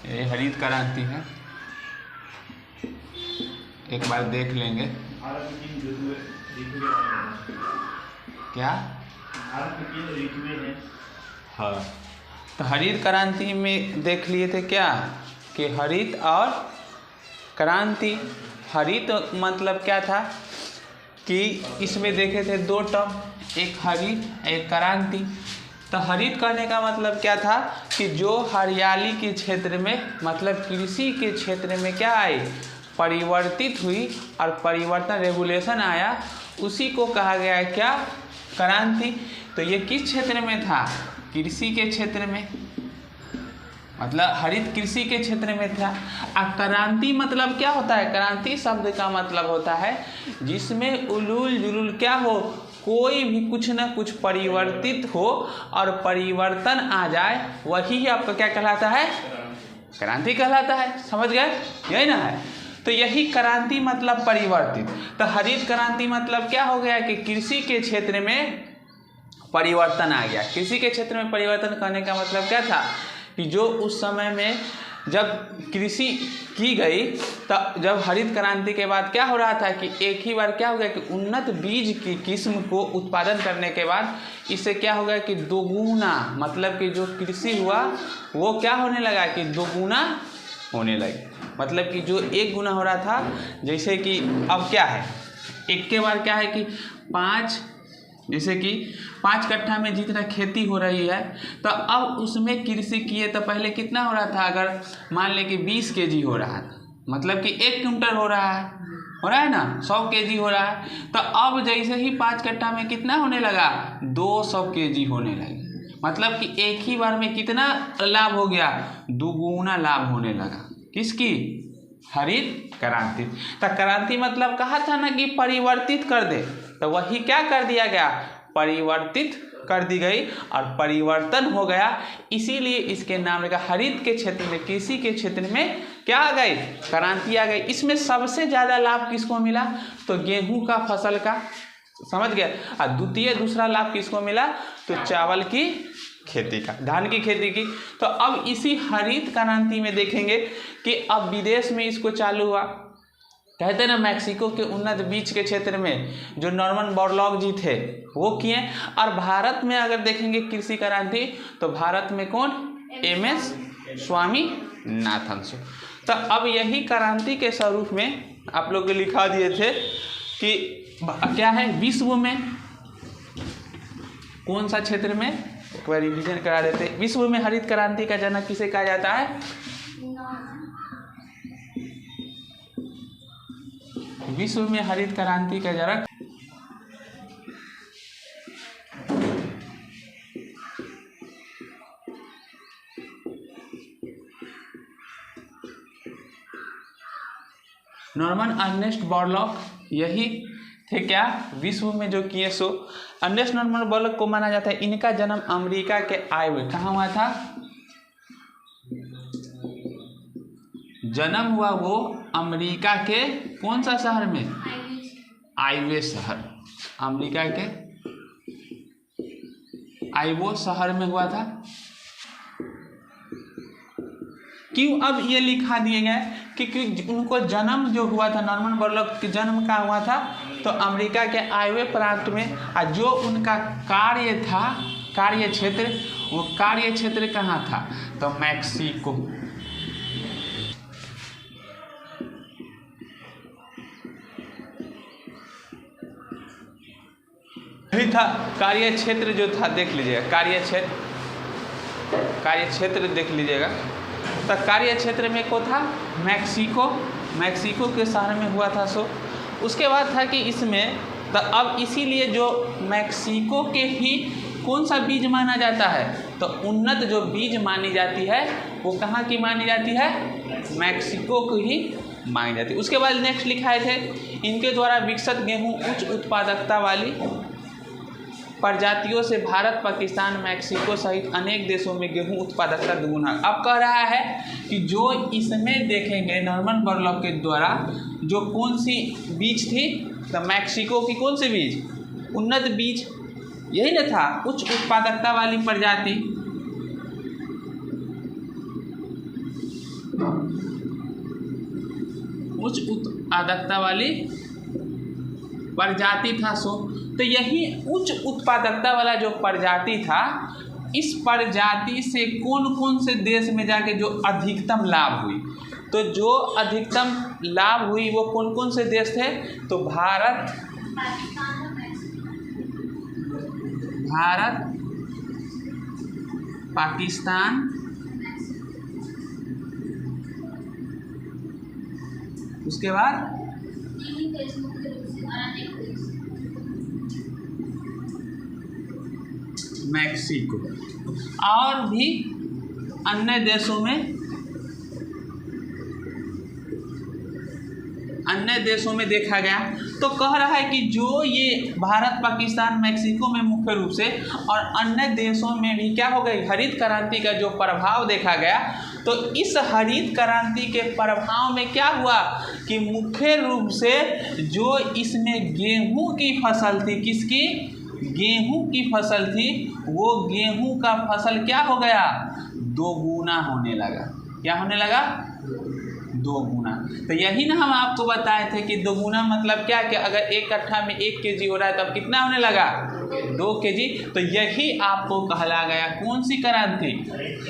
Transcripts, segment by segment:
ये हरित क्रांति है, एक बार देख लेंगे। क्या? हाँ, तो हरित क्रांति में देख लिए थे क्या कि हरित और क्रांति। हरित मतलब क्या था कि इसमें देखे थे दो टर्म, एक हरित एक क्रांति। तो हरित कहने का मतलब क्या था कि जो हरियाली के क्षेत्र में मतलब कृषि के क्षेत्र में क्या आई, परिवर्तित हुई और परिवर्तन रेगुलेशन आया, उसी को कहा गया है क्या, क्रांति। तो ये किस क्षेत्र में था, कृषि के क्षेत्र में, मतलब हरित कृषि के क्षेत्र में था। क्रांति मतलब क्या होता है, क्रांति शब्द का मतलब होता है जिसमें उलूल जुलूल क्या हो, कोई भी कुछ ना कुछ परिवर्तित हो और परिवर्तन आ जाए, वही आपका क्या कहलाता है, क्रांति कहलाता है। समझ गए, यही ना है। तो यही क्रांति मतलब परिवर्तित। तो हरित क्रांति मतलब क्या हो गया कि कृषि के क्षेत्र में परिवर्तन आ गया। कृषि के क्षेत्र में परिवर्तन करने का मतलब क्या था कि जो उस समय में जब कृषि की गई, तब जब हरित क्रांति के बाद क्या हो रहा था कि एक ही बार क्या हो गया कि उन्नत बीज की किस्म को उत्पादन करने के बाद इससे क्या हो गया कि दोगुना, मतलब कि जो कृषि हुआ वो क्या होने लगा कि दोगुना होने लगे। मतलब कि जो एक गुना हो रहा था, जैसे कि अब क्या है, एक के बार क्या है कि 5, जैसे कि 5 कट्ठा में जितना खेती हो रही है, तो अब उसमें कृषि किए तो पहले कितना हो रहा था, अगर मान ले कि 20 केजी हो रहा था, मतलब कि 1 क्विंटल हो रहा है ना, 100 केजी हो रहा है। तो अब जैसे ही 5 कट्ठा में कितना होने लगा, 200 केजी होने लगे। मतलब कि एक ही बार में कितना लाभ हो गया, दुगुना लाभ होने लगा। किसकी, हरित क्रांति। तो क्रांति मतलब कहा था ना कि परिवर्तित कर दे, तो वही क्या कर दिया गया, परिवर्तित कर दी गई और परिवर्तन हो गया। इसीलिए इसके नाम लगा हरित के क्षेत्र में, कृषि के क्षेत्र में क्या आ गई, क्रांति आ गई। इसमें सबसे ज़्यादा लाभ किसको मिला, तो गेहूं का फसल का, समझ गया। और दूसरा लाभ किसको मिला, तो चावल की खेती का, धान की खेती की। तो अब इसी हरित क्रांति में देखेंगे कि अब विदेश में इसको चालू हुआ। कहते हैं ना, मैक्सिको के उन्नत बीज के क्षेत्र में जो नॉर्मन बोरलॉग जी थे वो किए। और भारत में अगर देखेंगे कृषि क्रांति, तो भारत में कौन, MS स्वामीनाथन से। तो अब यही क्रांति के स्वरूप में आप लोग को लिखा दिए थे कि क्या है, विश्व में कौन सा क्षेत्र में, एक बार रिवीजन करा देते। विश्व में हरित क्रांति का जनक किसे कहा जाता है, विश्व में हरित क्रांति का जनक नॉर्मन अर्नेस्ट बोरलॉग, यही थे क्या, विश्व में जो किए सो। अर्नेस्ट नॉर्मन बोरलॉग को माना जाता है, इनका जन्म अमेरिका के आइवे, कहाँ हुआ था, जन्म हुआ वो अमेरिका के कौन सा शहर में, आइवे शहर, अमेरिका के आइवो शहर में हुआ था। क्यों अब ये लिखा दिए गए कि उनको जन्म जो हुआ था, नॉर्मन बोरलॉग के जन्म का हुआ था तो अमेरिका के आइवे प्रांत में। और जो उनका कार्य था, कार्य क्षेत्र, वो कार्य क्षेत्र कहाँ था, तो मैक्सिको ही था। कार्य क्षेत्र जो था देख लीजिएगा, कार्य क्षेत्र देख लीजिएगा। तो कार्य क्षेत्र में को था मैक्सिको के शहर में हुआ था सो। उसके बाद था कि इसमें तो अब इसीलिए जो मैक्सिको के ही कौन सा बीज माना जाता है, तो उन्नत जो बीज मानी जाती है वो कहाँ की मानी जाती है, मैक्सिको को ही मानी जाती है। उसके बाद नेक्स्ट लिखाए थे, इनके द्वारा विकसित गेहूँ उच्च उत्पादकता वाली प्रजातियों से भारत, पाकिस्तान, मैक्सिको सहित अनेक देशों में गेहूं उत्पादकता दुगुना। अब कह रहा है कि जो इसमें देखेंगे नॉर्मन बोरलॉग के द्वारा जो कौन सी बीज थी, तो मैक्सिको की कौन सी बीज, उन्नत बीज, यही ना था, उच्च उत्पादकता वाली प्रजाति। उच्च उत्पादकता वाली प्रजाति था। सो तो यही उच्च उत्पादकता वाला जो प्रजाति था, इस प्रजाति से कौन कौन से देश में जाके जो अधिकतम लाभ हुई, तो जो अधिकतम लाभ हुई वो कौन कौन से देश थे, तो भारत, पाकिस्तान, उसके बाद मैक्सिको, और भी अन्य देशों में देखा गया। तो कह रहा है कि जो ये भारत, पाकिस्तान, मैक्सिको में मुख्य रूप से और अन्य देशों में भी क्या हो गई, हरित क्रांति का जो प्रभाव देखा गया। तो इस हरित क्रांति के प्रभाव में क्या हुआ कि मुख्य रूप से जो इसमें गेहूं की फसल थी, किसकी, गेहूं की फसल थी, वो गेहूं का फसल क्या हो गया, दोगुना होने लगा। क्या होने लगा, दोगुना। तो यही ना हम आपको बताए थे कि दोगुना मतलब क्या, कि अगर एक कट्ठा में 1 केजी हो रहा है तब कितना होने लगा, 2 केजी। तो यही आपको कहला गया कौन सी क्रांति,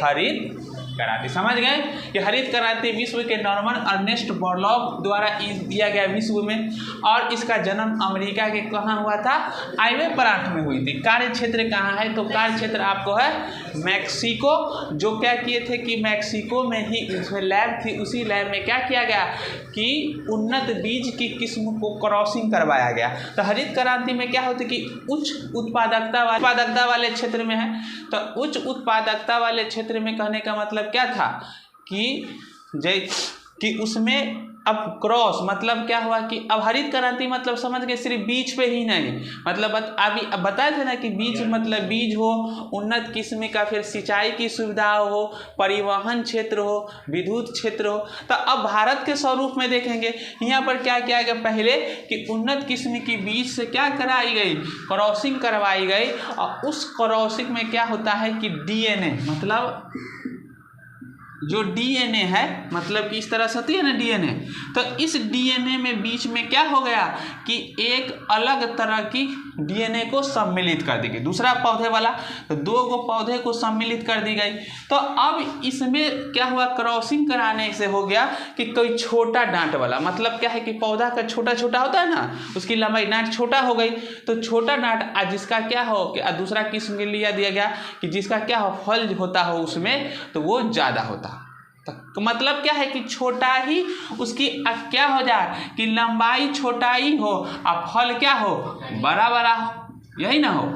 हरित क्रांति। समझ गए कि हरित क्रांति विश्व के नॉर्मन अर्नेस्ट बोरलॉग द्वारा दिया गया विश्व में, और इसका जन्म अमेरिका के कहाँ हुआ था, आइवे प्रांत में हुई थी। कार्य क्षेत्र कहाँ है, तो कार्य क्षेत्र आपको है मैक्सिको। जो क्या किए थे कि मैक्सिको में ही उसमें लैब थी, उसी लैब में क्या किया गया कि उन्नत बीज की किस्म को क्रॉसिंग करवाया गया। तो हरित क्रांति में क्या होती कि उच्च उत्पादकता वाले क्षेत्र में है। तो उच्च उत्पादकता वाले क्षेत्र में कहने का मतलब क्या था कि उसमें अब क्रॉस मतलब क्या हुआ कि अब हरित क्रांति मतलब समझ गए सिर्फ बीज पे ही नहीं, मतलब अभी बताए थे ना कि बीज मतलब बीज हो, उन्नत किस्म का, फिर सिंचाई की सुविधा हो, परिवहन क्षेत्र हो, विद्युत क्षेत्र हो। तो अब भारत के स्वरूप में देखेंगे यहाँ पर क्या किया गया, पहले कि उन्नत किस्म की बीज से क्या कराई गई, क्रॉसिंग करवाई गई। और उस क्रॉसिंग में क्या होता है कि डीएनए मतलब जो डीएनए है, मतलब कि इस तरह से होती है ना डीएनए, तो इस डीएनए में बीच में क्या हो गया कि एक अलग तरह की डीएनए को सम्मिलित कर दी गई। दूसरा पौधे वाला, तो 2 गो पौधे को सम्मिलित कर दी गई। तो अब इसमें क्या हुआ, क्रॉसिंग कराने से हो गया कि कोई छोटा डांट वाला, मतलब क्या है कि पौधा का छोटा छोटा होता है ना, उसकी लंबाई डांट छोटा हो गई। तो छोटा डांट जिसका क्या हो कि दूसरा किस्म के लिए दिया गया कि जिसका क्या हो फल होता हो उसमें, तो वो ज़्यादा होता। तो मतलब क्या है कि छोटा ही उसकी क्या हो जाए कि लंबाई छोटा ही हो और फल क्या हो, बड़ा बड़ा हो, यही ना हो,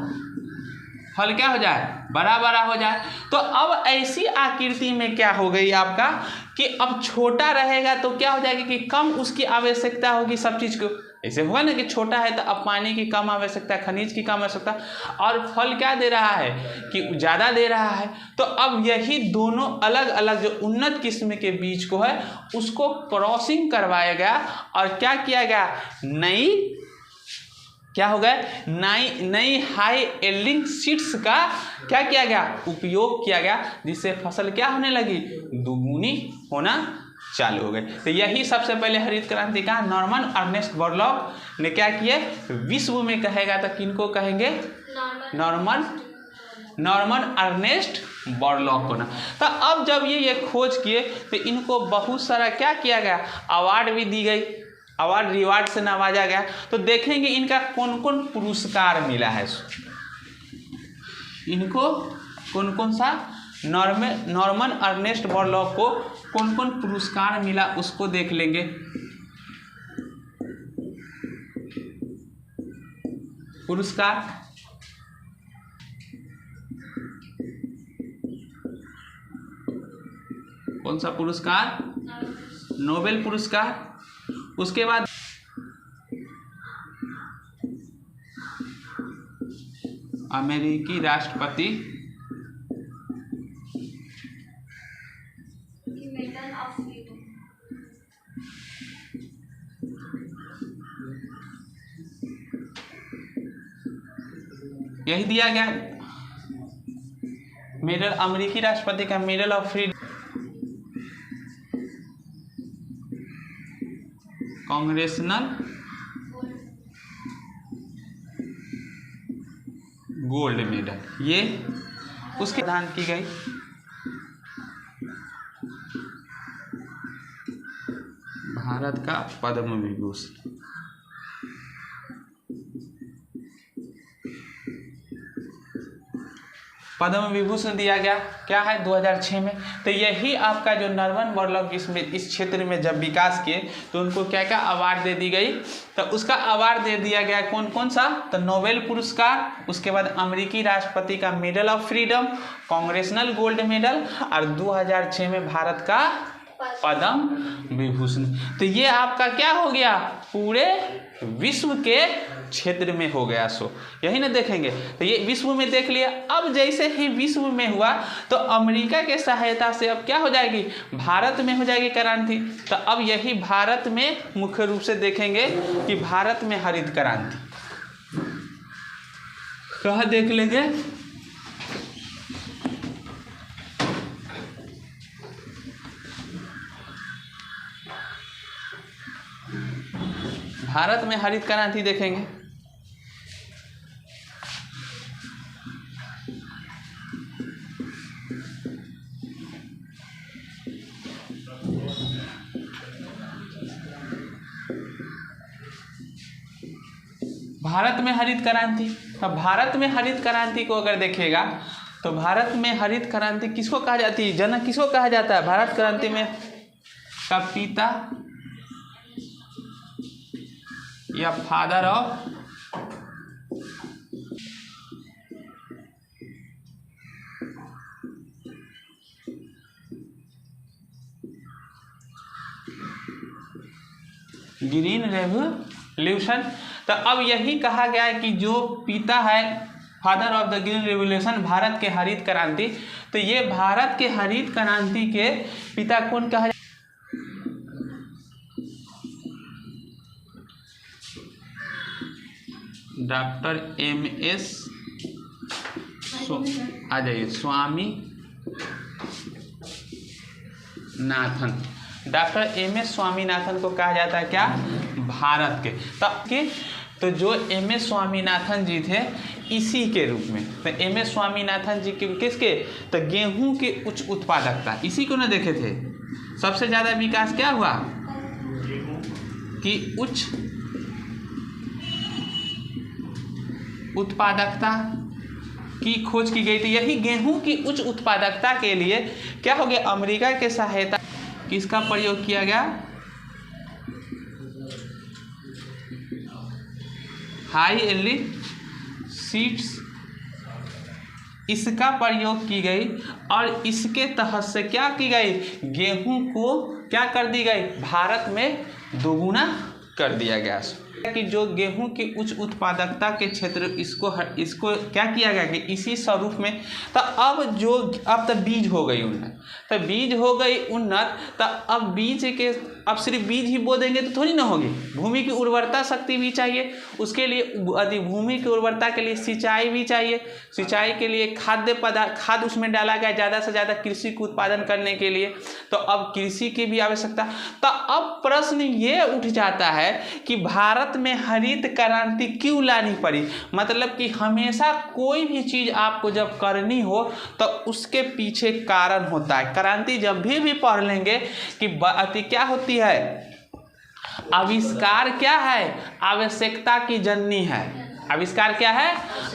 फल क्या हो जाए, बड़ा बड़ा हो जाए। तो अब ऐसी आकृति में क्या हो गई आपका कि अब छोटा रहेगा तो क्या हो जाएगा कि कम उसकी आवश्यकता होगी सब चीज़ को। ऐसे होगा ना कि छोटा है तो अब पानी की कम आवश्यकता, खनिज की कम आवश्यकता, और फल क्या दे रहा है कि ज़्यादा दे रहा है। तो अब यही दोनों अलग अलग जो उन्नत किस्म के बीज को है उसको क्रॉसिंग करवाया गया और क्या किया गया, क्या हो गया, नई हाई यील्डिंग सीड्स का क्या किया गया, उपयोग किया गया, जिससे फसल क्या होने लगी, दुगुनी होना चालू हो गए। तो यही सबसे पहले हरित क्रांति का नॉर्मन अर्नेस्ट बोरलॉग ने क्या किए, विश्व में कहेगा तो किनको कहेंगे, नॉर्मन अर्नेस्ट बोरलॉग को ना। तो अब जब ये खोज किए तो इनको बहुत सारा क्या किया गया, अवार्ड भी दी गई, अवार्ड रिवार्ड से नवाजा गया। तो देखेंगे इनका कौन कौन पुरस्कार मिला है, इनको कौन कौन सा, नॉर्मन अर्नेस्ट बोरलॉग को कौन कौन पुरस्कार मिला उसको देख लेंगे। पुरस्कार, कौन सा पुरस्कार, नोबेल पुरस्कार। उसके बाद अमेरिकी राष्ट्रपति यही दिया गया मेडल, अमेरिकी राष्ट्रपति का medal of freedom. Congressional gold medal, ये उसके प्रदान की गई। भारत का पद्म विभूषण, पद्म विभूषण दिया गया क्या है 2006 में। तो यही आपका जो नॉर्मन बोरलॉग इस क्षेत्र में जब विकास किए तो उनको क्या क्या अवार्ड दे दी गई, तो उसका अवार्ड दे दिया गया कौन कौन सा, तो नोबेल पुरस्कार, उसके बाद अमेरिकी राष्ट्रपति का medal of freedom, congressional gold medal, और 2006 में भारत का पद्म विभूषण। तो ये आपका क्या हो गया, पूरे विश्व के क्षेत्र में हो गया। सो यही ना देखेंगे, तो ये विश्व में देख लिया। अब जैसे ही विश्व में हुआ तो अमेरिका के सहायता से अब क्या हो जाएगी, भारत में हो जाएगी क्रांति। तो अब यही भारत में मुख्य रूप से देखेंगे कि भारत में हरित क्रांति कहाँ देख लेंगे, भारत में हरित क्रांति देखेंगे। भारत में हरित क्रांति, अब भारत में हरित क्रांति को अगर देखिएगा तो भारत में हरित क्रांति किसको कहा जाती है, जनक किसको कहा जाता है, भारत क्रांति में का पिता या फादर ऑफ ग्रीन रेवोल्यूशन। तो अब यही कहा गया है कि जो पिता है father of the green revolution, Bharat के हरित क्रांति, तो ये भारत के हरित क्रांति के पिता कौन कहा, डॉक्टर एम.एस. आ जाइए स्वामीनाथन, डॉक्टर एम.एस. स्वामीनाथन को कहा जाता है क्या, भारत के। तब के तो जो एम.एस. स्वामीनाथन जी थे इसी के रूप में, तो एम.एस. स्वामीनाथन जी के किसके, तो गेहूं के उच्च उत्पादकता, इसी को ना देखे थे। सबसे ज़्यादा विकास क्या हुआ कि उच्च उत्पादकता की खोज की गई थी। यही गेहूं की उच्च उत्पादकता के लिए क्या हो गया, अमेरिका के सहायता किसका प्रयोग किया गया, हाई एल्ड सीड्स, इसका प्रयोग की गई और इसके तहत से क्या की गई, गेहूं को क्या कर दी गई, भारत में दोगुना कर दिया गया कि जो गेहूं की उच्च उत्पादकता के क्षेत्र इसको क्या किया गया कि इसी स्वरूप में। तो अब तो बीज हो गई उन्नत, तो बीज हो गई उन्नत, तो अब बीज के अब सिर्फ बीज ही बो देंगे तो थोड़ी ना होगी, भूमि की उर्वरता शक्ति भी चाहिए, उसके लिए यदि भूमि की उर्वरता के लिए सिंचाई भी चाहिए, सिंचाई के लिए खाद उसमें डाला गया ज़्यादा से ज़्यादा कृषि को उत्पादन करने के लिए। तो अब कृषि की भी आवश्यकता। तो अब प्रश्न ये उठ जाता है कि भारत में हरित क्रांति क्यों लानी पड़ी, मतलब कि हमेशा कोई भी चीज़ आपको जब करनी हो तो उसके पीछे कारण होता है। क्रांति जब भी पढ़ लेंगे कि क्या होती है, आविष्कार क्या है, आवश्यकता की जननी है। आविष्कार क्या है,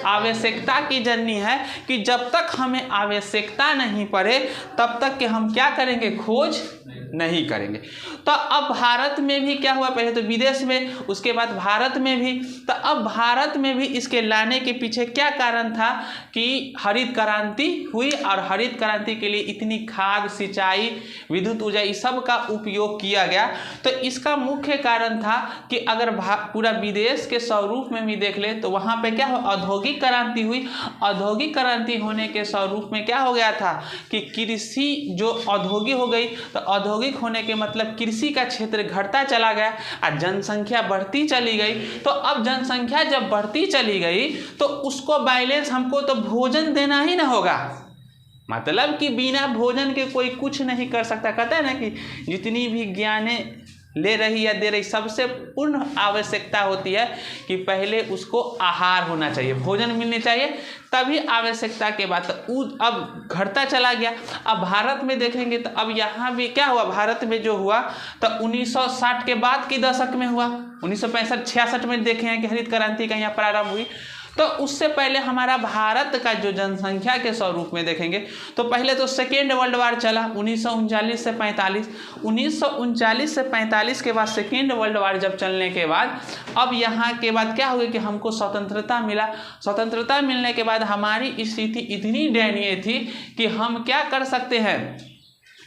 आवश्यकता की जननी है कि जब तक हमें आवश्यकता नहीं पड़े तब तक कि हम क्या करेंगे, खोज नहीं करेंगे। तो अब भारत में भी क्या हुआ, पहले तो विदेश में, उसके बाद भारत में भी। तो अब भारत में भी इसके लाने के पीछे क्या कारण था कि हरित क्रांति हुई और हरित क्रांति के लिए इतनी खाद, सिंचाई, विद्युत ऊर्जा इस सब का उपयोग किया गया। तो इसका मुख्य कारण था कि अगर पूरा विदेश के स्वरूप में भी देख ले तो वहाँ पे क्या हो, औद्योगिक क्रांति हुई। औद्योगिक क्रांति होने के स्वरूप में क्या हो गया था कि कृषि जो औद्योगिक हो गई, तो औद्योगिक होने के मतलब कृषि का क्षेत्र घटता चला गया और जनसंख्या बढ़ती चली गई। तो अब जनसंख्या जब बढ़ती चली गई तो उसको बैलेंस, हमको तो भोजन देना ही ना होगा, मतलब कि बिना भोजन के कोई कुछ नहीं कर सकता। कहते हैं ना कि जितनी भी ज्ञाने ले रही या दे रही, सबसे पूर्ण आवश्यकता होती है कि पहले उसको आहार होना चाहिए, भोजन मिलने चाहिए, तभी आवश्यकता के बाद अब घटता चला गया। अब भारत में देखेंगे तो अब यहाँ भी क्या हुआ, भारत में जो हुआ तो 1960 के बाद के दशक में हुआ, 1965-66 में देखे हैं कि हरित क्रांति का यहाँ प्रारंभ हुई। तो उससे पहले हमारा भारत का जो जनसंख्या के स्वरूप में देखेंगे तो पहले तो सेकेंड वर्ल्ड वार चला 1939 से 45, 1939 से 45 के बाद सेकेंड वर्ल्ड वार जब चलने के बाद अब यहाँ के बाद क्या हुआ कि हमको स्वतंत्रता मिला। स्वतंत्रता मिलने के बाद हमारी स्थिति इतनी दयनीय थी कि हम क्या कर सकते हैं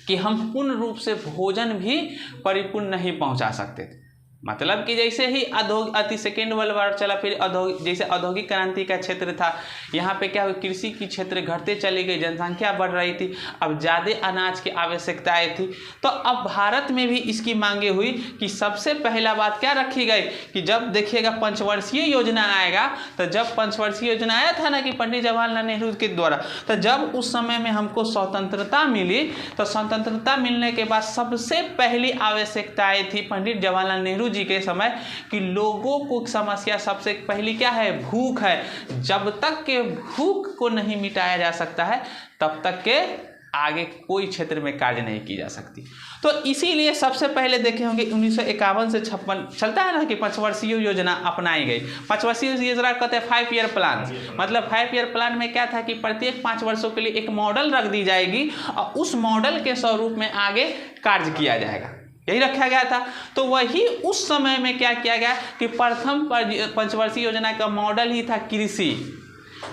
कि हम पूर्ण रूप से भोजन भी परिपूर्ण नहीं पहुँचा सकते थे। मतलब कि जैसे ही सेकेंड वर्ल्ड वार चला, फिर जैसे औद्योगिक क्रांति का क्षेत्र था, यहाँ पे क्या हुआ, कृषि की क्षेत्र घटते चली गई, जनसंख्या बढ़ रही थी, अब ज़्यादा अनाज की आवश्यकताएं थी। तो अब भारत में भी इसकी मांगे हुई कि सबसे पहला बात क्या रखी गई कि जब देखिएगा पंचवर्षीय योजना आएगा, तो जब पंचवर्षीय योजना आया था ना कि पंडित जवाहरलाल नेहरू के द्वारा, तो जब उस समय में हमको स्वतंत्रता मिली, तो स्वतंत्रता मिलने के बाद सबसे पहली आवश्यकताएं थी पंडित जवाहरलाल नेहरू जी के समय कि लोगों को समस्या सबसे पहली क्या है, भूख है। जब तक के भूख को नहीं मिटाया जा सकता है तब तक के आगे कोई क्षेत्र में कार्य नहीं की जा सकती। तो इसीलिए सबसे पहले देखे होंगे 1951 से 56 चलता है ना कि पंचवर्षीय योजना अपनाई गई। पंचवर्षीय योजना कहते हैं 5 ईयर प्लान, मतलब 5 ईयर प्लान में क्या था कि प्रत्येक 5 वर्षों के लिए एक मॉडल रख दी जाएगी और उस मॉडल के स्वरूप में आगे कार्य किया जाएगा, यही रखा गया था। तो वही उस समय में क्या किया गया कि प्रथम पंचवर्षीय योजना का मॉडल ही था कृषि।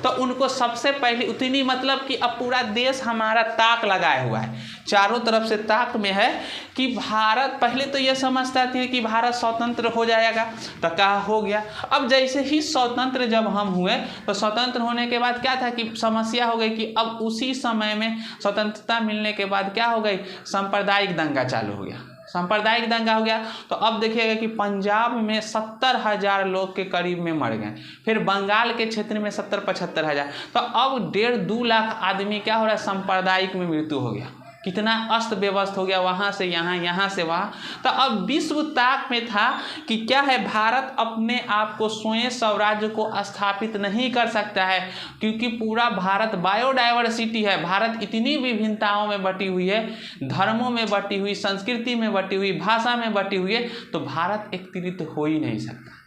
तो उनको सबसे पहले उतनी, मतलब कि अब पूरा देश हमारा ताक लगाए हुआ है, चारों तरफ से ताक में है कि भारत पहले तो ये समझता थी कि भारत स्वतंत्र हो जाएगा, तो कहा हो गया। अब जैसे ही स्वतंत्र जब हम हुए तो स्वतंत्र होने के बाद क्या था कि समस्या हो गई कि अब उसी समय में स्वतंत्रता मिलने के बाद क्या हो गई, सांप्रदायिक दंगा चालू हो गया, सांप्रदायिक दंगा हो गया। तो अब देखिएगा कि पंजाब में 70,000 लोग के करीब में मर गए, फिर बंगाल के क्षेत्र में 70-75 हज़ार, तो अब 1.5-2 लाख आदमी क्या हो रहा है, सांप्रदायिक में मृत्यु हो गया। कितना अस्त व्यवस्थ हो गया, वहाँ से यहाँ, यहाँ से वहाँ। तो अब विश्व ताक में था कि क्या है, भारत अपने आप को स्वयं स्वराज्य को स्थापित नहीं कर सकता है, क्योंकि पूरा भारत बायोडाइवर्सिटी है, भारत इतनी विभिन्नताओं में बटी हुई है, धर्मों में बटी हुई, संस्कृति में बटी हुई, भाषा में बटी हुई है, तो भारत एकत्रित हो ही नहीं सकता,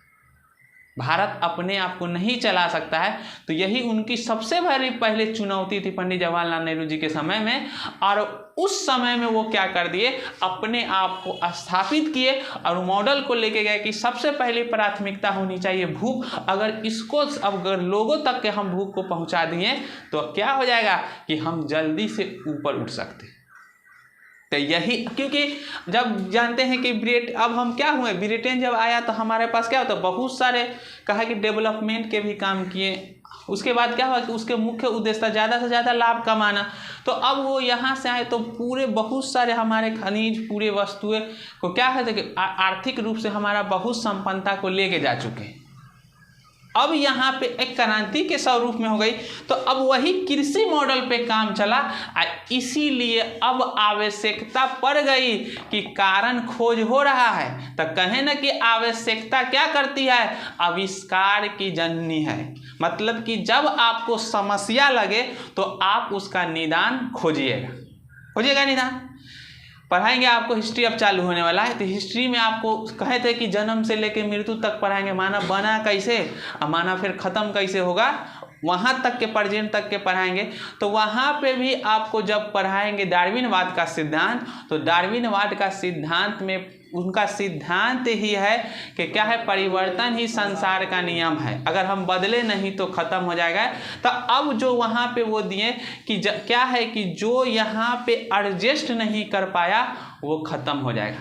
भारत अपने आप को नहीं चला सकता है। तो यही उनकी सबसे बड़ी पहले चुनौती थी पंडित जवाहरलाल नेहरू जी के समय में। और उस समय में वो क्या कर दिए, अपने आप को स्थापित किए और मॉडल को लेके गए कि सबसे पहले प्राथमिकता होनी चाहिए भूख। अगर इसको अगर लोगों तक के हम भूख को पहुंचा दिए तो क्या हो जाएगा कि हम जल्दी से ऊपर उठ सकते हैं। तो यही, क्योंकि जब जानते हैं कि अब हम क्या हुए, ब्रिटेन जब आया तो हमारे पास क्या होता, बहुत सारे कहा कि डेवलपमेंट के भी काम किए। उसके बाद क्या हुआ कि उसके मुख्य उद्देश्य था ज़्यादा से ज़्यादा लाभ कमाना। तो अब वो यहाँ से आए तो पूरे बहुत सारे हमारे खनिज, पूरे वस्तुएं को क्या है कि आर्थिक रूप से हमारा बहुत संपन्नता को लेके जा चुके हैं। अब यहाँ पे एक क्रांति के स्वरूप में हो गई, तो अब वही कृषि मॉडल पे काम चला। इसीलिए अब आवश्यकता पड़ गई कि कारण खोज हो रहा है, तो कहें ना कि आवश्यकता क्या करती है, आविष्कार की जननी है। मतलब कि जब आपको समस्या लगे तो आप उसका निदान खोजिएगा निदान। पढ़ाएंगे आपको हिस्ट्री, अब चालू होने वाला है, तो हिस्ट्री में आपको कहे थे कि जन्म से लेकर मृत्यु तक पढ़ाएंगे, मानव बना कैसे और मानव फिर ख़त्म कैसे होगा, वहाँ तक के प्रेजेंट तक के पढ़ाएंगे। तो वहाँ पे भी आपको जब पढ़ाएंगे डार्विनवाद का सिद्धांत, तो डार्विनवाद का सिद्धांत में उनका सिद्धांत ही है कि क्या है, परिवर्तन ही संसार का नियम है, अगर हम बदले नहीं तो ख़त्म हो जाएगा। तो अब जो वहाँ पे वो दिए कि क्या है कि जो यहाँ पे एडजस्ट नहीं कर पाया वो ख़त्म हो जाएगा,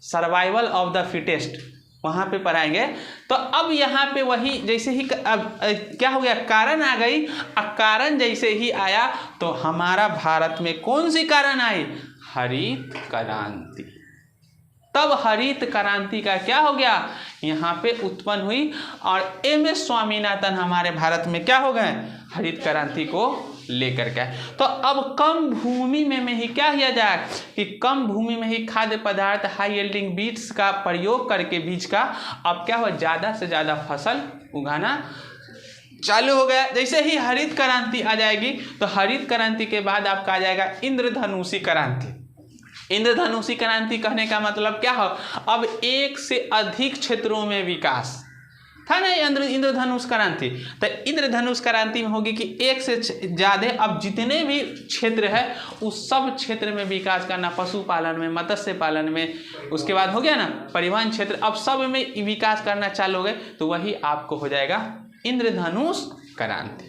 सर्वाइवल ऑफ द फिटेस्ट वहाँ पे पढ़ाएंगे। तो अब यहाँ पे वही जैसे ही अब क्या हो गया, कारण आ गई। अब कारण जैसे ही आया तो हमारा भारत में कौन सी कारण आई, हरित क्रांति। तब हरित क्रांति का क्या हो गया, यहाँ पे उत्पन्न हुई और एम एस स्वामीनाथन हमारे भारत में क्या हो गए, हरित क्रांति को लेकर के आए। तो अब कम भूमि में ही क्या किया जाए कि कम भूमि में ही खाद्य पदार्थ हाई यील्डिंग बीज का प्रयोग करके बीज का अब क्या हुआ, ज़्यादा से ज़्यादा फसल उगाना चालू हो गया। जैसे ही हरित क्रांति आ जाएगी तो हरित क्रांति के बाद आपका आ जाएगा इंद्रधनुषी क्रांति। इंद्रधनुषी क्रांति कहने का मतलब क्या हो, अब एक से अधिक क्षेत्रों में विकास था ना इंद्रधनुष क्रांति। तो इंद्रधनुष क्रांति में होगी कि एक से ज़्यादा अब जितने भी क्षेत्र है उस सब क्षेत्र में विकास करना, पशुपालन में, मत्स्य पालन में, उसके बाद हो गया ना परिवहन क्षेत्र, अब सब में विकास करना चालू हो गए, तो वही आपको हो जाएगा इंद्रधनुष क्रांति।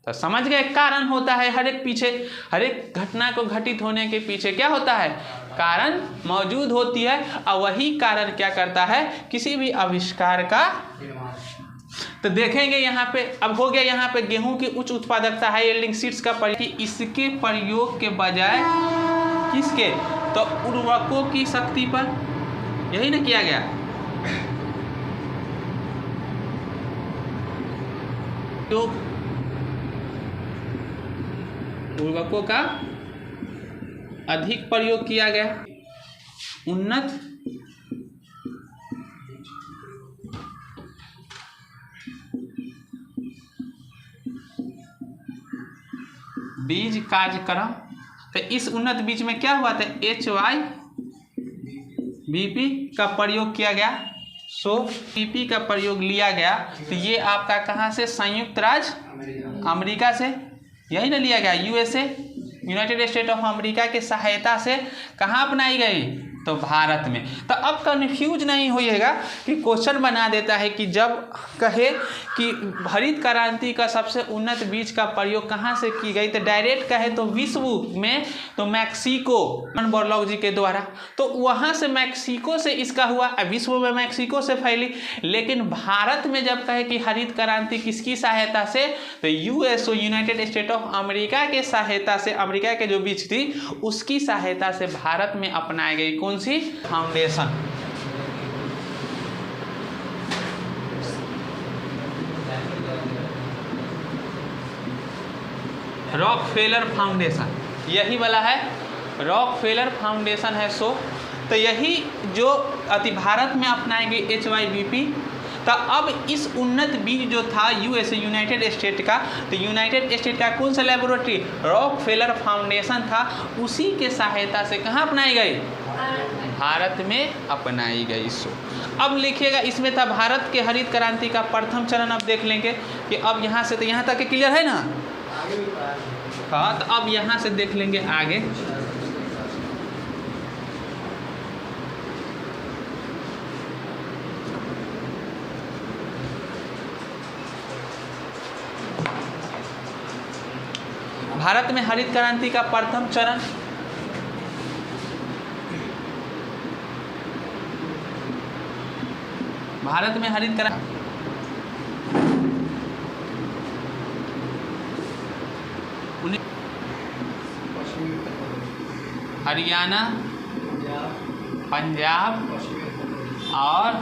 तो समझ गए, कारण होता है हर एक पीछे, हर एक घटना को घटित होने के पीछे क्या होता है, कारण मौजूद होती है, और वही कारण क्या करता है किसी भी आविष्कार का। तो देखेंगे यहाँ पे अब हो गया, यहाँ पे गेहूं की उच्च उत्पादकता हाई यील्डिंग सीड्स का प्रयोग, इसके प्रयोग के बजाय किसके, तो उर्वरकों की शक्ति पर, यही ना किया गया। तो उर्वरकों का अधिक प्रयोग किया गया, उन्नत बीज कार्यक्रम। तो इस उन्नत बीज में क्या हुआ था, HYBP का प्रयोग किया गया, BP का प्रयोग लिया गया। तो ये आपका कहाँ से, संयुक्त राज्य अमेरिका से, यही ना लिया गया, USA United state of America के सहायता से कहाँ अपनाई गई, तो भारत में। तो अब कन्फ्यूज नहीं होइएगा कि क्वेश्चन बना देता है कि जब कहे कि हरित क्रांति का सबसे उन्नत बीज का प्रयोग कहाँ से की गई, तो डायरेक्ट कहे तो विश्व में तो मैक्सिको बोरलॉग जी के द्वारा, तो वहाँ से मैक्सिको से इसका हुआ, विश्व में मैक्सिको से फैली। लेकिन भारत में जब कहे कि हरित क्रांति किसकी सहायता से, तो USA United state of America के सहायता से, अमेरिका के जो बीज थी उसकी सहायता से भारत में अपनाई गई कौन सी, फाउंडेशन। रॉकफेलर फाउंडेशन, यही वाला है, रॉकफेलर फाउंडेशन है। तो यही जो अति भारत में अपनाई गई HYBP। तो अब इस उन्नत बीज जो था USA यूनाइटेड स्टेट का, तो यूनाइटेड स्टेट का कौन सा लेबोरेटरी, रॉकफेलर फाउंडेशन था, उसी के सहायता से कहाँ अपनाई गई, भारत में अपनाई गई। अब लिखिएगा, इसमें था भारत के हरित क्रांति का प्रथम चरण। अब देख लेंगे कि अब यहाँ से तो यहाँ तक क्लियर है ना, हाँ। तो अब यहाँ से देख लेंगे आगे, भारत में हरित क्रांति का प्रथम चरण, भारत में हरित क्रांति हरियाणा, पंजाब और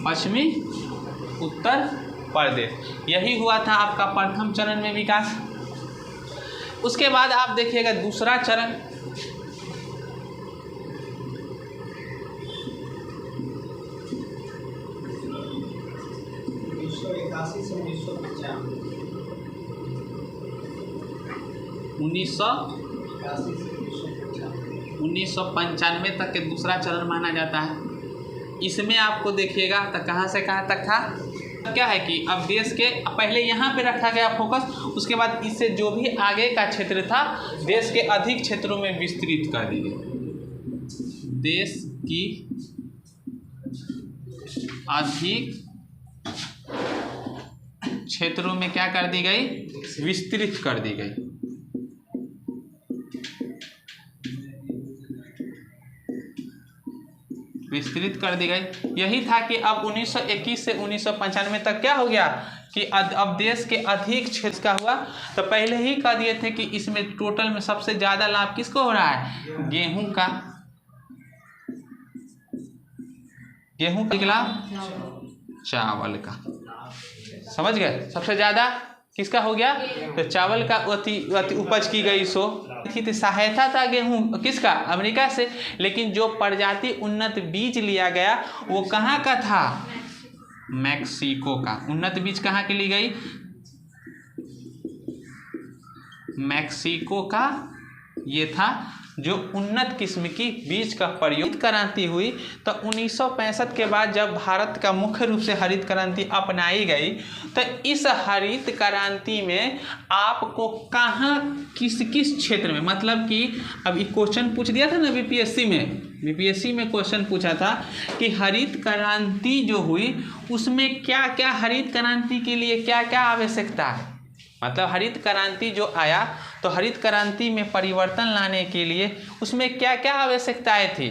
पश्चिमी उत्तर प्रदेश, यही हुआ था आपका प्रथम चरण में विकास। उसके बाद आप देखिएगा दूसरा चरण, उन्नीस सौ 95 तक के दूसरा चरण माना जाता है। इसमें आपको देखिएगा तो कहाँ से कहाँ तक था, क्या है कि अब देश के पहले यहाँ पे रखा गया फोकस, उसके बाद इससे जो भी आगे का क्षेत्र था देश के अधिक क्षेत्रों में विस्तृत कर दी गई, देश की अधिक क्षेत्रों में क्या कर दी गई, विस्तृत कर दी गई। विस्तृत कर दी गई। यही था कि अब 1921 से 1995 तक क्या हो गया कि अब देश के अधिक क्षेत्र का हुआ। तो पहले ही कह दिए थे कि इसमें टोटल में सबसे ज़्यादा लाभ किसको हो रहा है, गेहूं का। गेहूं का निकला, चावल का। समझ गए? सबसे ज़्यादा किसका हो गया? तो चावल का अति उपज की गई सो थी। सहायता था गेहूं किसका? अमेरिका से। लेकिन जो प्रजाति उन्नत बीज लिया गया वो कहाँ का था? मैक्सिको का। उन्नत बीज कहाँ के ली गई? मैक्सिको का ये था जो उन्नत किस्म की बीज का प्रयोग। क्रांति हुई तो 1965 के बाद जब भारत का मुख्य रूप से हरित क्रांति अपनाई गई तो इस हरित क्रांति में आपको कहाँ किस किस क्षेत्र में, मतलब कि अब ये क्वेश्चन पूछ दिया था ना बीपीएससी में क्वेश्चन पूछा था कि हरित क्रांति जो हुई उसमें क्या क्या, हरित क्रांति के लिए क्या क्या आवश्यकता है। मतलब हरित क्रांति जो आया तो हरित क्रांति में परिवर्तन लाने के लिए उसमें क्या क्या आवश्यकताएं थी?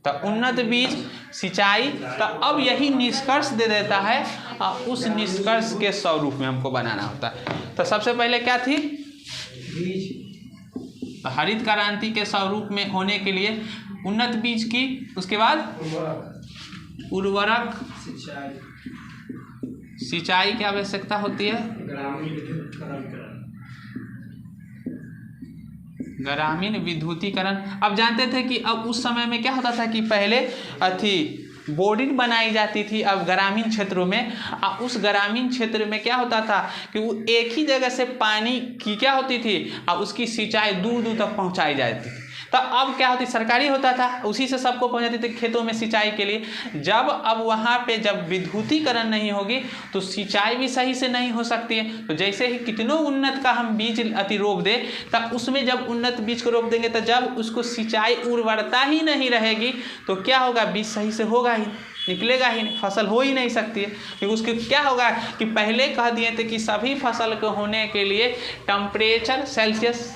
तो उन्नत बीज, सिंचाई। तो अब यही निष्कर्ष दे देता है और उस निष्कर्ष के स्वरूप में हमको बनाना होता है। तो सबसे पहले क्या थी? बीज। तो हरित क्रांति के स्वरूप में होने के लिए उन्नत बीज की, उसके बाद उर्वरक, सिंचाई की आवश्यकता होती है, ग्रामीण विद्युतीकरण। अब जानते थे कि अब उस समय में क्या होता था कि पहले बोर्डिंग बनाई जाती थी अब ग्रामीण क्षेत्रों में। उस ग्रामीण क्षेत्र में क्या होता था कि वो एक ही जगह से पानी की क्या होती थी और उसकी सिंचाई दूर दूर तक पहुंचाई जाती थी। तो अब क्या होती, सरकारी होता था, उसी से सबको पहुंचाती थी खेतों में सिंचाई के लिए। जब अब वहाँ पे जब विद्युतीकरण नहीं होगी तो सिंचाई भी सही से नहीं हो सकती है। तो जैसे ही कितनों उन्नत का हम बीज रोप दे, तब उसमें जब उन्नत बीज को रोप देंगे तो जब उसको सिंचाई उर्वरता ही नहीं रहेगी तो क्या होगा, बीज सही से होगा ही, निकलेगा ही नहीं, फसल हो ही नहीं सकती है। क्योंकि उसके क्या होगा कि पहले कह दिए थे कि सभी फसल को होने के लिए टेम्परेचर सेल्सियस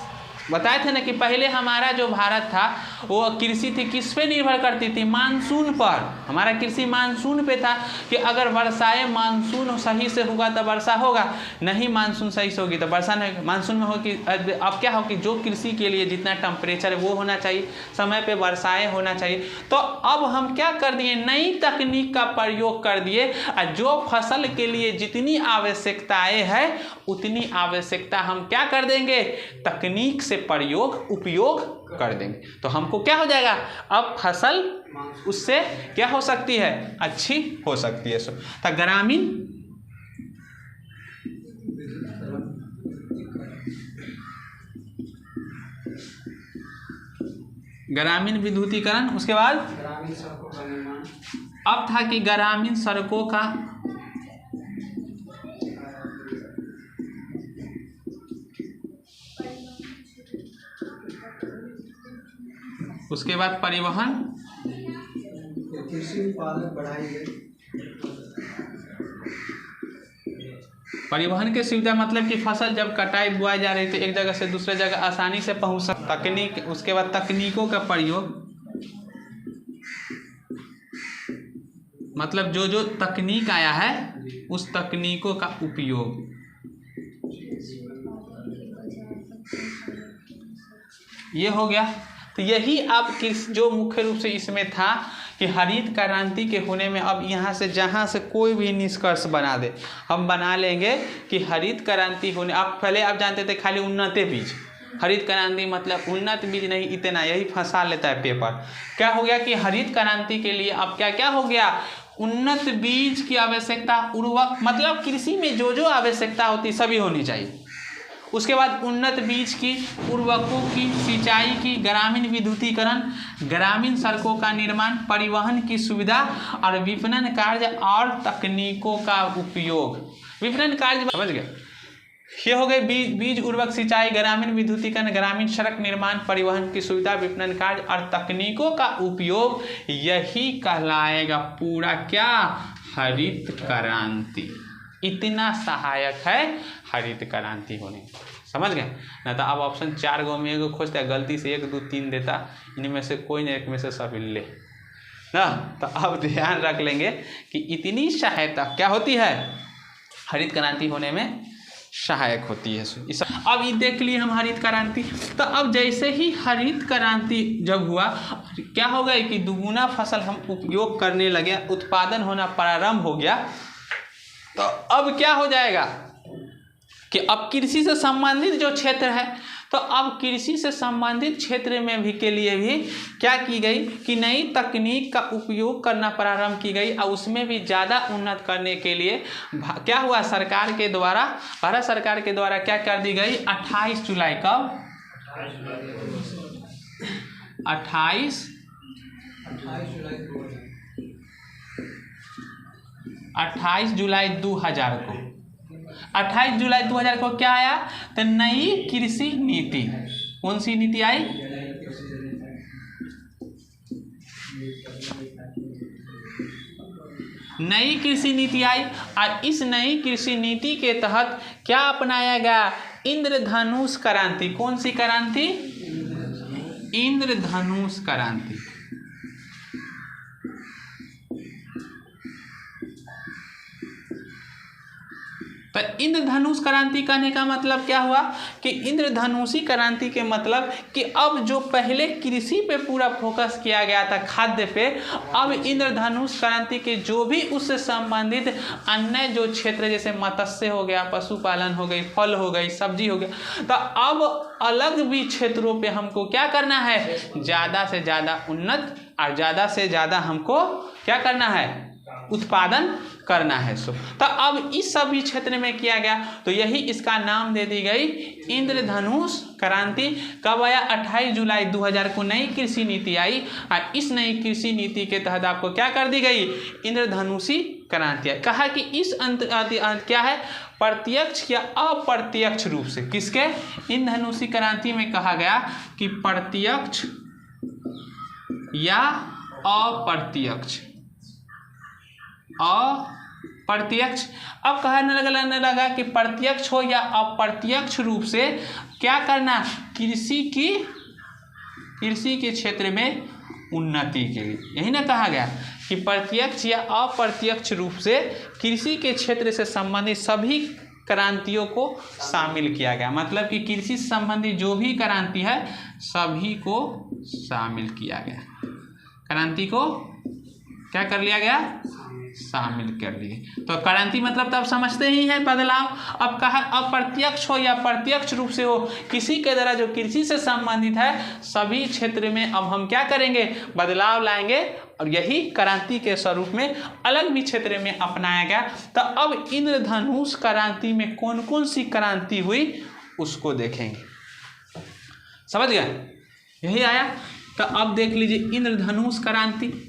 बताए थे ना कि पहले हमारा जो भारत था वो कृषि थी किस पे निर्भर करती थी? मानसून पर। हमारा कृषि मानसून पे था कि अगर वर्षाएं मानसून सही से होगा तो वर्षा होगा, नहीं मानसून सही से होगी तो वर्षा नहीं होगी। मानसून में होगी अब क्या हो कि जो कृषि के लिए जितना टेम्परेचर वो होना चाहिए, समय पे वर्षाएं होना चाहिए। तो अब हम क्या कर दिए, नई तकनीक का प्रयोग कर दिए और जो फसल के लिए जितनी आवश्यकताएं है उतनी आवश्यकता हम क्या कर देंगे, तकनीक से उपयोग कर देंगे। तो हमको क्या हो जाएगा, अब फसल उससे क्या हो सकती है, अच्छी हो सकती है। तो ग्रामीण विद्युतीकरण। उसके बाद अब था कि ग्रामीण सड़कों का उसके बाद परिवहन, कृषि उत्पादन बढ़ाई गई। परिवहन की सुविधा मतलब कि फसल जब कटाई बुआई जा रही थी एक जगह से दूसरे जगह आसानी से पहुंच सकता। तकनीक, उसके बाद तकनीकों का प्रयोग, मतलब जो जो तकनीक आया है उस तकनीकों का उपयोग। ये हो गया। तो यही आप जो मुख्य रूप से इसमें था कि हरित क्रांति के होने में अब यहाँ से जहाँ से कोई भी निष्कर्ष बना दे हम बना लेंगे कि हरित क्रांति होने। आप पहले आप जानते थे खाली उन्नत बीज, हरित क्रांति मतलब उन्नत बीज नहीं, इतना यही फंसा लेता है पेपर। क्या हो गया कि हरित क्रांति के लिए अब क्या क्या हो गया, उन्नत बीज की आवश्यकता, उर्वरक मतलब कृषि में जो जो आवश्यकता होती सभी होनी चाहिए। उसके बाद उन्नत बीज की, उर्वरकों की, सिंचाई की, ग्रामीण विद्युतीकरण, ग्रामीण सड़कों का निर्माण, परिवहन की सुविधा और विपणन कार्य और तकनीकों का उपयोग। विपणन कार्य समझ गए, ये हो गए बीज, उर्वरक, सिंचाई, ग्रामीण विद्युतीकरण, ग्रामीण सड़क निर्माण, परिवहन की सुविधा, विपणन कार्य और तकनीकों का उपयोग। यही कहलाएगा पूरा क्या, हरित क्रांति। इतना सहायक है हरित क्रांति होने। समझ गए ना? तो अब ऑप्शन 4 गो में एगो खोजता है, गलती से 1 2 3 देता, इनमें से कोई ना एक में से सब ले ना। तो अब ध्यान रख लेंगे कि इतनी सहायता क्या होती है हरित क्रांति होने में, सहायक होती है। अब ये देख लिए हम हरित क्रांति। तो अब जैसे ही हरित क्रांति जब हुआ, क्या हो गया कि दुगुना फसल हम उपयोग करने लगे, उत्पादन होना प्रारंभ हो गया। तो अब क्या हो जाएगा कि अब कृषि से संबंधित जो क्षेत्र है, तो अब कृषि से संबंधित क्षेत्र में भी के लिए भी क्या की गई कि नई तकनीक का उपयोग करना प्रारंभ की गई, और उसमें भी ज़्यादा उन्नत करने के लिए क्या हुआ, सरकार के द्वारा, भारत सरकार के द्वारा क्या कर दी गई, 28 जुलाई कब 28 जुलाई 2000 को 28 जुलाई 2000 को क्या आया, तो नई कृषि नीति। कौन सी नीति आई, नई कृषि नीति आई। और इस नई कृषि नीति के तहत क्या अपनाया गया, इंद्रधनुष क्रांति। कौन सी क्रांति, इंद्रधनुष क्रांति। तो इंद्रधनुष क्रांति कहने का मतलब क्या हुआ कि इंद्रधनुषी क्रांति के मतलब कि अब जो पहले कृषि पे पूरा फोकस किया गया था, खाद्य पे, अब इंद्रधनुष क्रांति के जो भी उससे संबंधित अन्य जो क्षेत्र जैसे मत्स्य हो गया, पशुपालन हो गई, फल हो गई, सब्जी हो गया, तो अब अलग भी क्षेत्रों पे हमको क्या करना है, ज़्यादा से ज़्यादा उन्नत और ज़्यादा से ज़्यादा हमको क्या करना है, उत्पादन करना है। तो अब इस सभी क्षेत्र में किया गया, तो यही इसका नाम दे दी गई इंद्रधनुष क्रांति। कब आया, 28 जुलाई 2000 को नई कृषि नीति आई, और इस नई कृषि नीति के तहत आपको क्या कर दी गई, इंद्रधनुषी क्रांति। कहा कि इस अंत क्या है, प्रत्यक्ष या अप्रत्यक्ष रूप से, किसके, इंद्रधनुषी क्रांति में कहा गया कि प्रत्यक्ष या अप्रत्यक्ष, अप्रत्यक्ष। अब कहने लगा कि प्रत्यक्ष हो या अप्रत्यक्ष रूप से क्या करना, कृषि के क्षेत्र में उन्नति के लिए। यही ना कहा गया कि प्रत्यक्ष या अप्रत्यक्ष रूप से कृषि के क्षेत्र से संबंधित सभी क्रांतियों को शामिल किया गया। मतलब कि कृषि से संबंधित जो भी क्रांति है सभी को शामिल किया गया, क्रांति को क्या कर लिया गया, शामिल कर लिए। तो क्रांति मतलब तब समझते ही हैं बदलाव। अब कहा अप्रत्यक्ष हो या प्रत्यक्ष रूप से हो, किसी के द्वारा जो कृषि से संबंधित है सभी क्षेत्र में अब हम क्या करेंगे, बदलाव लाएंगे, और यही क्रांति के स्वरूप में अलग भी क्षेत्र में अपनाया गया। तो अब इंद्रधनुष क्रांति में कौन कौन सी क्रांति हुई उसको देखेंगे, समझ गए, यही आया। तो अब देख लीजिए इंद्रधनुष क्रांति।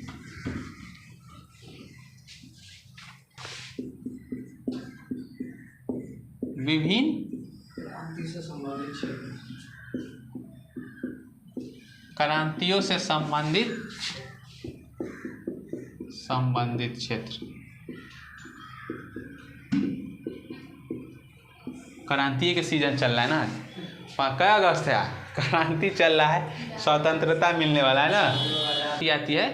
विभिन्न क्रांतियों से संबंधित क्षेत्र। क्रांति के सीजन चल रहा है ना, क्या अगस्त है, क्रांति चल रहा है, स्वतंत्रता मिलने वाला है ना, आती है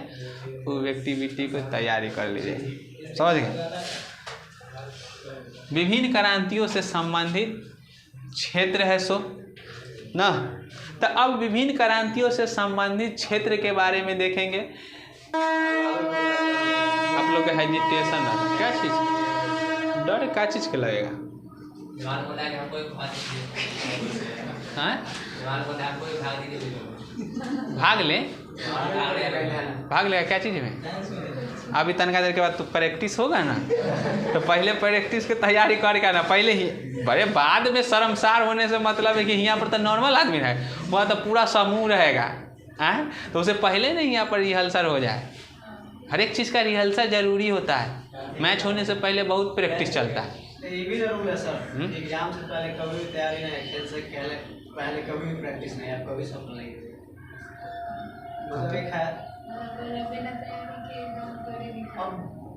वो एक्टिविटी को तैयारी कर लीजिए, समझ गए। विभिन्न क्रांतियों से संबंधित क्षेत्र है सो ना। तो अब विभिन्न क्रांतियों से संबंधित क्षेत्र के बारे में देखेंगे। आप लोग का हेजिटेशन है, क्या चीज़, डर क्या चीज़ के लगेगा, भाग ले क्या चीज़ में। अभी तनका देर के बाद तो प्रैक्टिस होगा ना, तो पहले प्रैक्टिस की तैयारी करके ना, पहले ही बड़े बाद में शर्मसार होने से मतलब है कि यहाँ पर तो नॉर्मल आदमी है, वहाँ तो पूरा समूह रहेगा, तो उससे पहले नहीं यहाँ पर रिहर्सल हो जाए। हर एक चीज़ का रिहर्सल जरूरी होता है, मैच होने से पहले बहुत प्रैक्टिस चलता है। ये भी जरूर है सर, एग्जाम से पहले कभी भी तैयारी नहीं, खेल से पहले कभी भी प्रैक्टिस नहीं, आपको भी सफल नहीं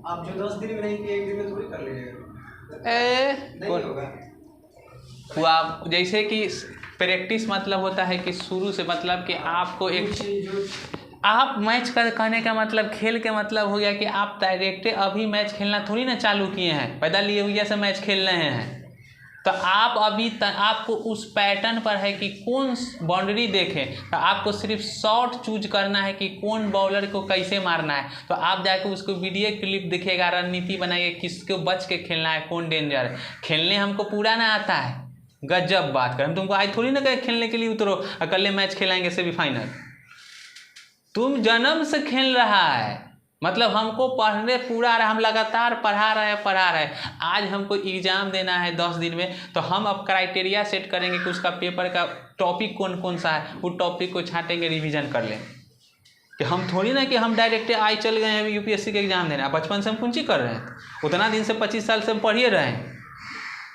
अब जो 10 दिन में नहीं किए 1 दिन में थोड़ी कर लीजिएगा, नहीं होगा। वो आप जैसे कि प्रैक्टिस मतलब होता है कि शुरू से, मतलब कि आपको एक आप मैच करने का मतलब, खेल के मतलब हो गया कि आप डायरेक्ट अभी मैच खेलना थोड़ी ना चालू किए हैं, पैदल लिए हुए से मैच खेल रहे हैं, तो आप अभी आपको उस पैटर्न पर है कि कौन बाउंड्री देखें, तो आपको सिर्फ शॉट चूज करना है कि कौन बॉलर को कैसे मारना है। तो आप जाके उसको वीडियो क्लिप दिखेगा, रणनीति बनाइए, किसको बच के खेलना है, कौन डेंजर है। खेलने हमको पूरा ना आता है, गजब बात कर। हम तुमको आज थोड़ी ना कहे खेलने के लिए उतरो, अकेले मैच खेलाएंगे सेमीफाइनल। तुम जन्म से खेल रहा है, मतलब हमको पढ़ने पूरा रहा, हम लगातार पढ़ा रहे हैं। आज हमको एग्ज़ाम देना है 10 दिन में, तो हम अब क्राइटेरिया सेट करेंगे कि उसका पेपर का टॉपिक कौन कौन सा है, वो टॉपिक को छाँटेंगे, रिवीजन कर लें। कि हम थोड़ी ना कि हम डायरेक्ट आज चल गए हैं यूपीएससी के एग्ज़ाम देना। बचपन से हम कुंची कर रहे हैं, उतना दिन से 25 साल से हम पढ़िए रहे हैं।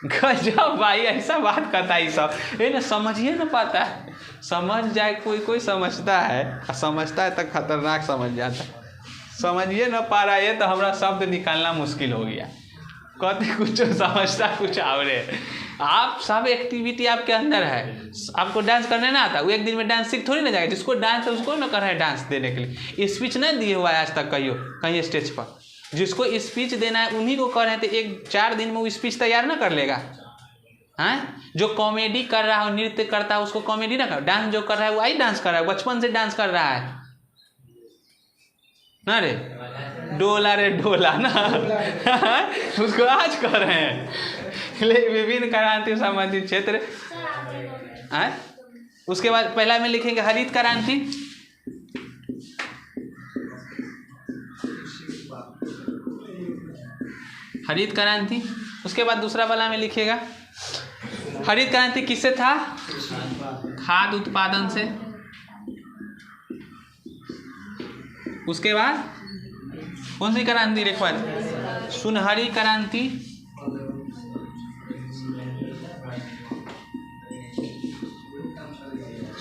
गजब भाई, ऐसा बात करता है सब, ये ना समझिए ना पाता है। समझ जाए कोई समझता है, समझता है तो खतरनाक समझ जाता है। समझिए ना पा रहा है तो हमारा शब्द निकालना मुश्किल हो गया। कहते कुछ समझता कुछ आवरे। आप सब एक्टिविटी आपके अंदर है। आपको डांस करने ना आता, वो एक दिन में डांस सीख थोड़ी ना जाएगा। जिसको डांस है उसको ना कर रहा है डांस देने के लिए। स्पीच नहीं दिए हुआ है आज तक कहीं स्टेज पर। जिसको स्पीच देना है उन्हीं को कर रहे हैं, तो 1-4 दिन में वो स्पीच तैयार ना कर लेगा। हैं जो कॉमेडी कर रहा है, नृत्य करता है, उसको कॉमेडी ना कर। डांस जो कर रहा है वो आई डांस कर रहा है, बचपन से डांस कर रहा है ना रे। डोला रे डोला ना उसको आज कर रहे हैं। विभिन्न क्रांति संबंधित क्षेत्र। उसके बाद पहला में लिखेंगे हरित क्रांति, हरित क्रांति। उसके बाद दूसरा वाला में लिखिएगा हरित क्रांति किससे था? खाद्य उत्पादन से। उसके बाद कौन सी क्रांति लिखवा? सुनहरी क्रांति।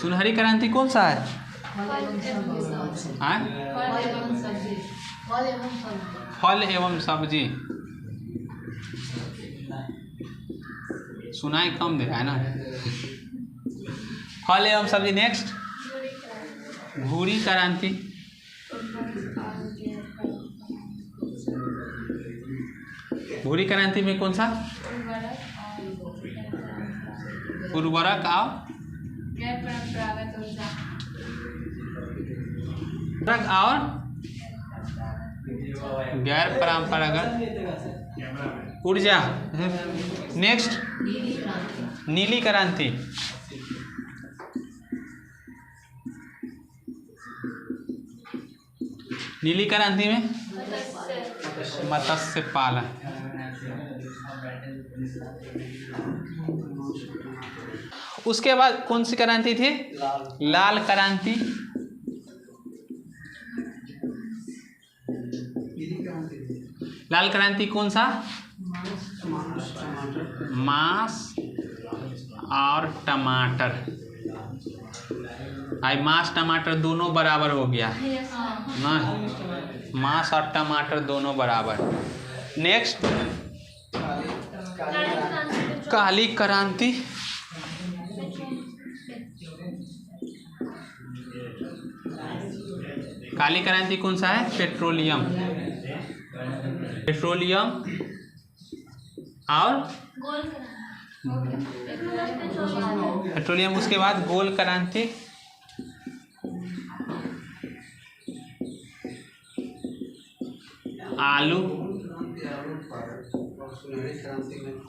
सुनहरी क्रांति कौन सा है? फल एवं सब्जी। सुनाई कम दे रहा है ना। फल एवं सब्जी। नेक्स्ट भूरी क्रांति। भूरी क्रांति में कौन सा? उर्वरक और गैर परंपरागत ऊर्जा। नेक्स्ट नीली क्रांति। नीली क्रांति में मत्स्य पालन। उसके बाद कौन सी क्रांति थी? लाल क्रांति। लाल क्रांति कौन सा? मांस और टमाटर। आई मांस टमाटर दोनों बराबर हो गया ना, मांस और टमाटर दोनों बराबर। नेक्स्ट काली क्रांति। काली क्रांति कौन सा है? पेट्रोलियम। पेट्रोलियम और पेट्रोलियम। उसके बाद गोल क्रांति। आलू।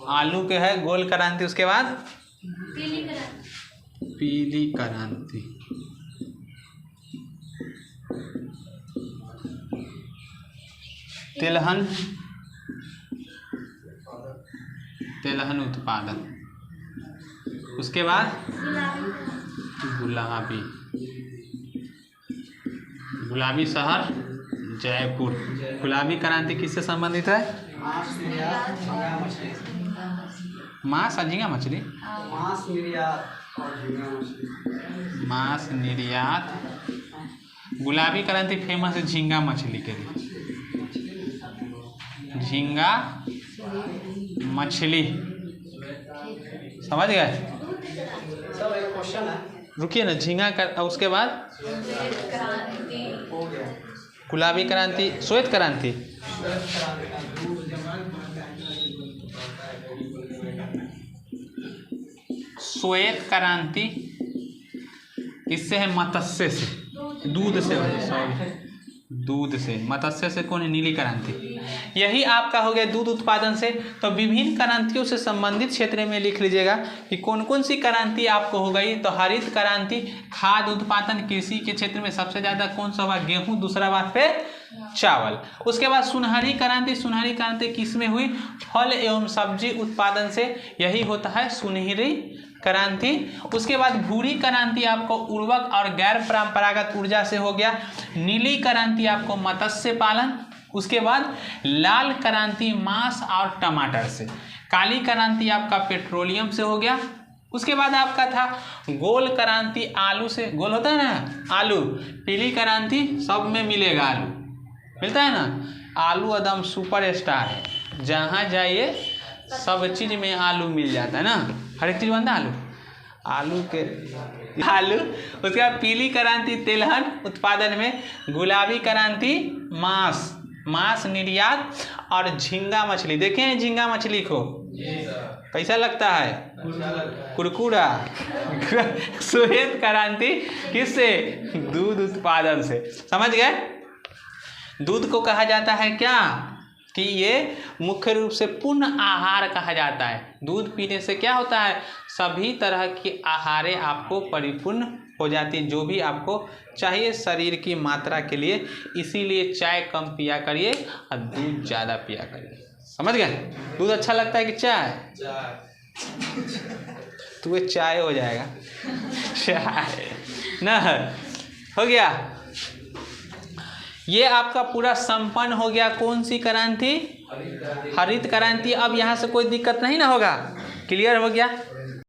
आलू के है गोल क्रांति। उसके बाद पीली क्रांति। तिलहन। तिलहन उत्पादन। उसके बाद गुलाबी। गुलाबी शहर जयपुर। गुलाबी क्रांति किससे संबंधित है? मांस और झींगा मछली। मांस निर्यात। गुलाबी क्रांति फेमस है झींगा मछली के लिए। झींगा मछली समझ गए? सब एक क्वेश्चन है, रुकिए ना। झींगा का उसके बाद गुलाबी क्रांति, श्वेत क्रांति। श्वेत क्रांति किससे है? मत्स्य से, दूध से, सॉरी दूध से, मत्स्य से कौन है? नीली क्रांति। यही आपका हो गया दूध उत्पादन से। तो विभिन्न क्रांतियों से संबंधित क्षेत्र में लिख लीजिएगा कि कौन कौन सी क्रांति आपको हो गई। तो हरित क्रांति खाद्य उत्पादन, कृषि के क्षेत्र में सबसे ज़्यादा कौन सा हुआ? गेहूँ, दूसरा बात पे चावल। उसके बाद सुनहरी क्रांति, सुनहरी क्रांति किस में हुई? फल एवं सब्जी उत्पादन से, यही होता है सुनहरी क्रांति। उसके बाद भूरी क्रांति आपको उर्वरक और गैर परंपरागत ऊर्जा से हो गया। नीली क्रांति आपको मत्स्य पालन। उसके बाद लाल क्रांति मांस और टमाटर से। काली क्रांति आपका पेट्रोलियम से हो गया। उसके बाद आपका था गोल क्रांति, आलू से, गोल होता है ना आलू। पीली क्रांति सब में मिलेगा, आलू मिलता है ना। आलू एकदम सुपर स्टार है, जहाँ जाइए सब चीज़ में आलू मिल जाता है ना, हर एक चीज़ बनता है आलू के आलू। उसके बाद पीली क्रांति तेलहन उत्पादन में। गुलाबी क्रांति मांस निर्यात और झींगा मछली। देखे हैं झींगा मछली को? कैसा लगता है? कुरकुरा। श्वेत क्रांति किससे? दूध उत्पादन से। समझ गए? दूध को कहा जाता है क्या? कि ये मुख्य रूप से पूर्ण आहार कहा जाता है। दूध पीने से क्या होता है? सभी तरह की आहारें आपको परिपूर्ण हो जाती है, जो भी आपको चाहिए शरीर की मात्रा के लिए। इसीलिए चाय कम पिया करिए और दूध ज़्यादा पिया करिए। समझ गए? दूध अच्छा लगता है कि चाय? तो ये चाय हो जाएगा, चाय ना। हो गया, ये आपका पूरा संपन्न हो गया। कौन सी क्रांति? हरित क्रांति। अब यहाँ से कोई दिक्कत नहीं ना होगा, क्लियर हो गया?